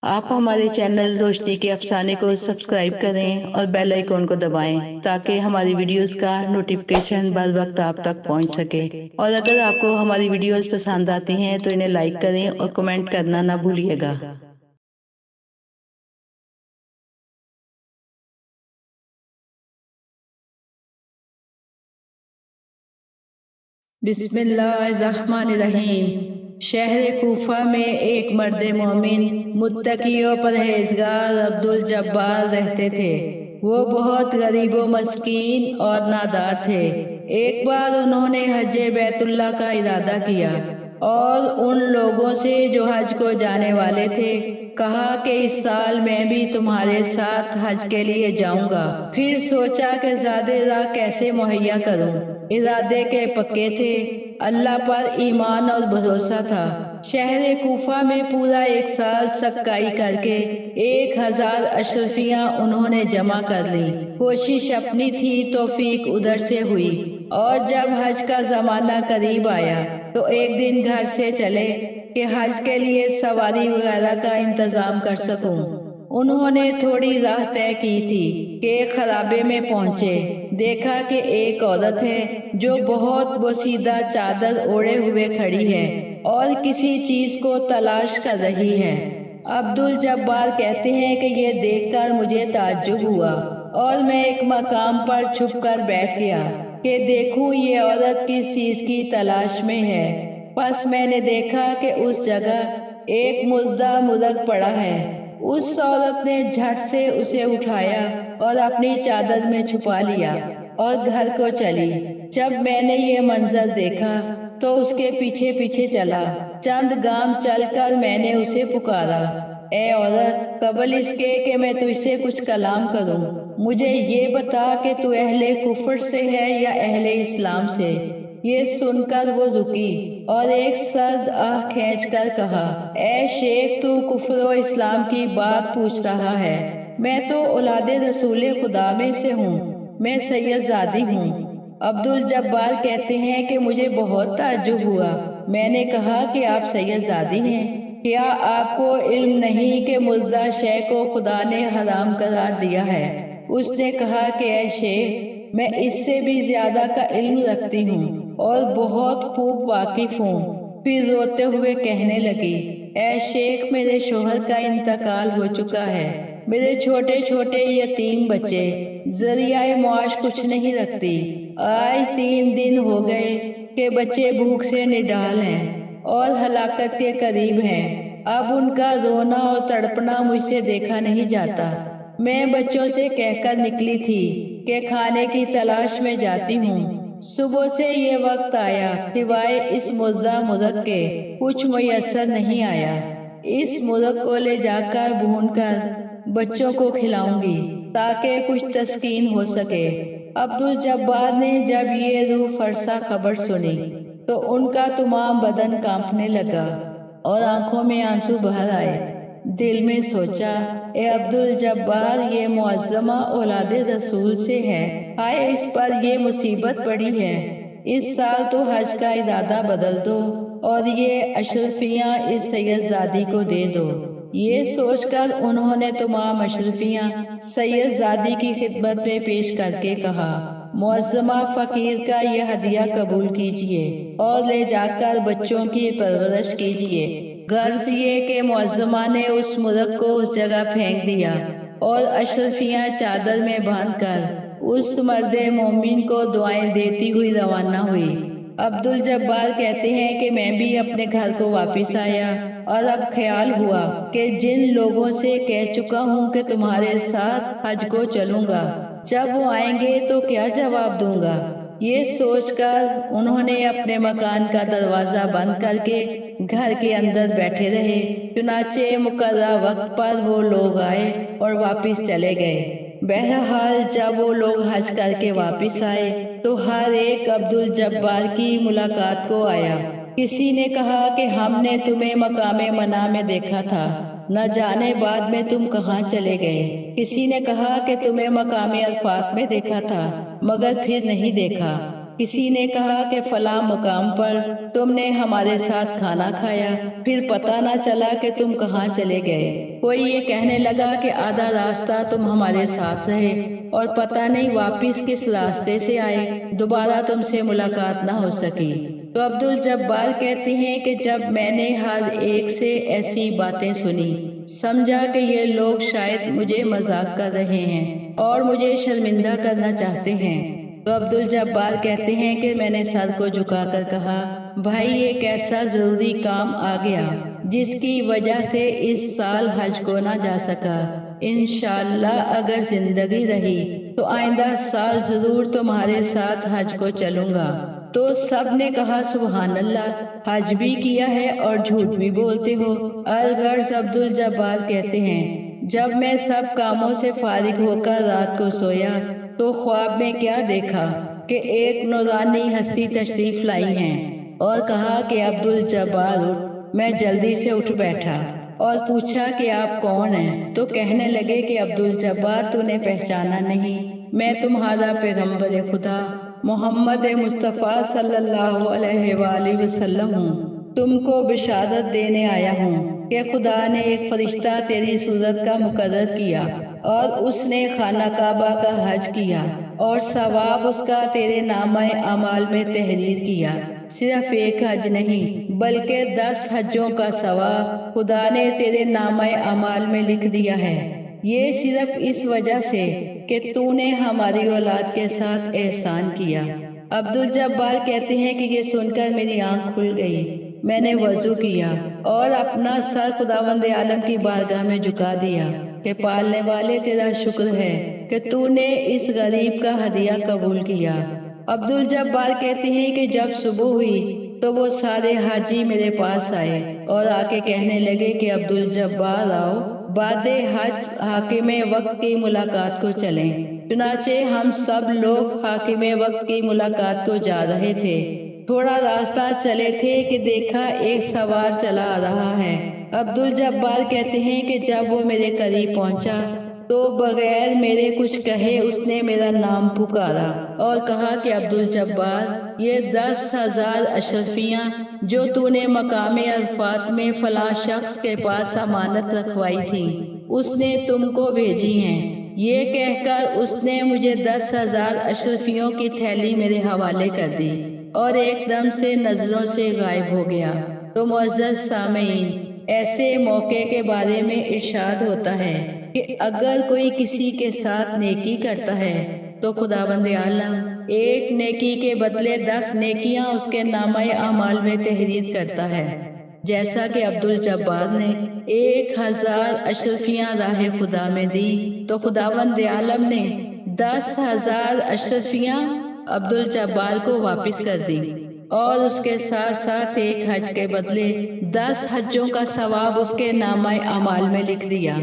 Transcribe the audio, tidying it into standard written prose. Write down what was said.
आप हमारे चैनल रोशनी के अफसाने को सब्सक्राइब करें और बेल आइकॉन को दबाएं ताकि हमारी वीडियोस का नोटिफिकेशन बर वक्त आप तक पहुंच सके। और अगर आपको हमारी वीडियोस पसंद आती हैं तो इन्हें लाइक करें और कमेंट करना ना भूलिएगा। बिस्मिल्लाहिर्रहमानिर्रहीम। शहर कूफा में एक मर्द मोमिन मुत्तकी और परहेजगार अब्दुल जब्बार रहते थे। वो बहुत गरीब व मस्कीन और नादार थे। एक बार उन्होंने हज बैतुल्लाह का इरादा किया और उन लोगों से जो हज को जाने वाले थे कहा कि इस साल मैं भी तुम्हारे साथ हज के लिए जाऊंगा। फिर सोचा कि ज़्यादा राह कैसे मुहैया करूं। इरादे के पक्के थे, अल्लाह पर ईमान और भरोसा था। शहर कूफा में पूरा एक साल सक्काई करके 1000 अशरफियां उन्होंने जमा कर ली। कोशिश अपनी थी, तौफीक उधर से हुई। और जब हज का जमाना करीब आया तो एक दिन घर से चले कि हज के लिए सवारी वगैरह का इंतजाम कर सकूं। उन्होंने थोड़ी राह तय की थी कि खराबे में पहुंचे। देखा कि एक औरत है जो बहुत बोसीदा चादर ओढ़े हुए खड़ी है और किसी चीज को तलाश कर रही है। अब्दुल जब्बार कहते हैं कि ये देखकर मुझे ताज्जुब हुआ और मैं एक मकाम पर छुप कर बैठ गया कि देखूं ये औरत किस चीज की तलाश में है। बस मैंने देखा कि उस जगह एक मुर्दा मुर्ग पड़ा है। उस औरत ने झट से उसे उठाया और अपनी चादर में छुपा लिया और घर को चली। जब मैंने ये मंजर देखा तो उसके पीछे पीछे चला। चंद गांव चलकर मैंने उसे पुकारा, ए औरत, कबल इसके कि मैं तुझसे कुछ कलाम करूं, मुझे ये बता कि तू अहले कुफर से है या अहले इस्लाम से। ये सुनकर वो रुकी और एक सर्द आह खींचकर कहा, ए शेख, तू कुफर व इस्लाम की बात पूछ रहा है। मैं तो औलादे रसूल खुदा में से हूँ, मैं सैयदजादी हूँ। अब्दुल जब्बार कहते हैं कि मुझे बहुत ताज्जुब हुआ। मैंने कहा कि आप सैयदजादी हैं, क्या आपको इल्म नहीं कि मुर्दा शय को खुदा ने हराम करार दिया है। उसने कहा कि ऐ शेख, मैं इससे भी ज्यादा का इल्म रखती हूँ और बहुत खूब वाकिफ हूँ। फिर रोते हुए कहने लगी, ऐ शेख, मेरे शोहर का इंतकाल हो चुका है। मेरे छोटे छोटे यतीम बच्चे, जरियाए मुआश कुछ नहीं रखती। आज 3 दिन हो गए कि बच्चे भूख से निडाल हैं और हलाकत के करीब हैं। अब उनका रोना और तड़पना मुझसे देखा नहीं जाता। मैं बच्चों से कहकर निकली थी कि खाने की तलाश में जाती हूँ। सुबह से ये वक्त आया, सिवाय इस मुर्दा मुर्ग के कुछ मुयस्सर नहीं आया। इस मुर्ग को ले जाकर भूनकर बच्चों को खिलाऊंगी ताकि कुछ तस्कीन हो सके। अब्दुल जब्बार ने जब ये रूह फरसा खबर सुनी तो उनका तमाम बदन कांपने लगा और आंखों में आंसू बहर आए। दिल में सोचा, ए अब्दुल जब्बार, ये मुअज़्ज़मा औलादे रसूल से है। हाय, इस पर ये मुसीबत पड़ी है। इस साल तो हज का इरादा बदल दो और ये अशरफियाँ इस सैयदजादी को दे दो। ये सोचकर उन्होंने तमाम अशरफियाँ सैयदजादी की खिदमत में पेश करके कहा, मुअज़्ज़मा फकीर का यह हदिया कबूल कीजिए और ले जाकर बच्चों की परवरिश कीजिए। गर्ज ये कि मुअज़्ज़मा ने उस मुर्ग को उस जगह फेंक दिया और अशरफियाँ चादर में बांधकर उस मर्दे मोमिन को दुआएं देती हुई रवाना हुई। अब्दुल जब्बार कहते हैं कि मैं भी अपने घर को वापस आया और अब ख्याल हुआ कि जिन लोगों से कह चुका हूँ कि तुम्हारे साथ हज को चलूंगा, जब वो आएंगे तो क्या जवाब दूंगा। ये सोचकर उन्होंने अपने मकान का दरवाजा बंद करके घर के अंदर बैठे रहे। चुनाचे मुकर्रा वक्त पर वो लोग आए और वापिस चले गए। बहरहाल जब वो लोग हज करके वापिस आए तो हर एक अब्दुल जब्बार की मुलाकात को आया। किसी ने कहा कि हमने तुम्हें मकामे मना में देखा था, न जाने बाद में तुम कहाँ चले गए। किसी ने कहा कि तुम्हें मकामे अरफात में देखा था, मगर फिर नहीं देखा। کسی نے کہا کہ فلاں مقام پر تم نے ہمارے ساتھ کھانا کھایا، پھر پتہ نہ چلا کہ تم کہاں چلے گئے۔ کوئی یہ کہنے لگا کہ آدھا راستہ تم ہمارے ساتھ رہے اور پتہ نہیں واپس کس راستے سے آئے، دوبارہ تم سے ملاقات نہ ہو سکی۔ تو عبدالجبار کہتے ہیں کہ جب میں نے ہر ایک سے ایسی باتیں سنی، سمجھا کہ یہ لوگ شاید مجھے مذاق کر رہے ہیں اور مجھے شرمندہ کرنا چاہتے ہیں، تو عبدالجبار کہتے ہیں کہ میں نے سر کو جھکا کر کہا، بھائی ایک ایسا ضروری کام آ گیا جس کی وجہ سے اس سال حج کو نہ جا سکا۔ انشاءاللہ اگر زندگی رہی تو آئندہ سال ضرور تمہارے ساتھ حج کو چلوں گا۔ تو سب نے کہا سبحان اللہ، حج بھی کیا ہے اور جھوٹ بھی بولتے ہو۔ الغرض عبدالجبار کہتے ہیں جب میں سب کاموں سے فارغ ہو کر رات کو سویا تو خواب میں کیا دیکھا کہ ایک نورانی ہستی تشریف لائی ہیں اور کہا کہ عبدالجبار اٹھ۔ میں جلدی سے اٹھ بیٹھا اور پوچھا کہ آپ کون ہیں؟ تو کہنے لگے کہ عبدالجبار تو نے پہچانا نہیں، میں تمہارا پیغمبر خدا محمد مصطفیٰ صلی اللہ علیہ وآلہ وسلم ہوں۔ تم کو بشارت دینے آیا ہوں کہ خدا نے ایک فرشتہ تیری صورت کا مقرر کیا اور اس نے خانہ کعبہ کا حج کیا اور ثواب اس کا تیرے نامہ اعمال میں تحریر کیا۔ صرف ایک حج نہیں بلکہ 10 حجوں کا ثواب خدا نے تیرے نامہ اعمال میں لکھ دیا ہے، یہ صرف اس وجہ سے کہ تو نے ہماری اولاد کے ساتھ احسان کیا۔ عبدالجبار کہتے ہیں کہ یہ سن کر میری آنکھ کھل گئی، میں نے وضو کیا اور اپنا سر خداوند عالم کی بارگاہ میں جھکا دیا کہ پالنے والے تیرا شکر ہے کہ تو نے اس غریب کا ہدیہ قبول کیا۔ عبدالجبار کہتے ہیں کہ جب صبح ہوئی تو وہ سارے حاجی میرے پاس آئے اور آ کے کہنے لگے کہ عبدالجبار آؤ، بعد حج حاکم وقت کی ملاقات کو چلیں۔ چنانچہ ہم سب لوگ حاکم وقت کی ملاقات کو جا رہے تھے۔ تھوڑا راستہ چلے تھے کہ دیکھا ایک سوار چلا آ رہا ہے۔ عبدالجبار کہتے ہیں کہ جب وہ میرے قریب پہنچا تو بغیر میرے کچھ کہے اس نے میرا نام پکارا اور کہا کہ عبدالجبار، یہ 10,000 اشرفیاں جو تو نے مقام عرفات میں فلاں شخص کے پاس امانت رکھوائی تھی اس نے تم کو بھیجی ہیں۔ یہ کہہ کر اس نے مجھے 10,000 اشرفیوں کی تھیلی میرے حوالے کر دی اور ایک دم سے نظروں سے غائب ہو گیا۔ تو معزز سامعین، ایسے موقع کے بارے میں ارشاد ہوتا ہے کہ اگر کوئی کسی کے ساتھ نیکی کرتا ہے تو خداوند عالم ایک نیکی کے بدلے 10 نیکیاں اس کے نامہ اعمال میں تحریر کرتا ہے۔ جیسا کہ عبدالجبار نے 1,000 اشرفیاں راہ خدا میں دی تو خداوند عالم نے 10,000 اشرفیاں عبدالجبار کو واپس کر دی اور اس کے ساتھ ساتھ ایک حج کے بدلے 10 حجوں کا ثواب اس کے نامہ اعمال میں لکھ دیا۔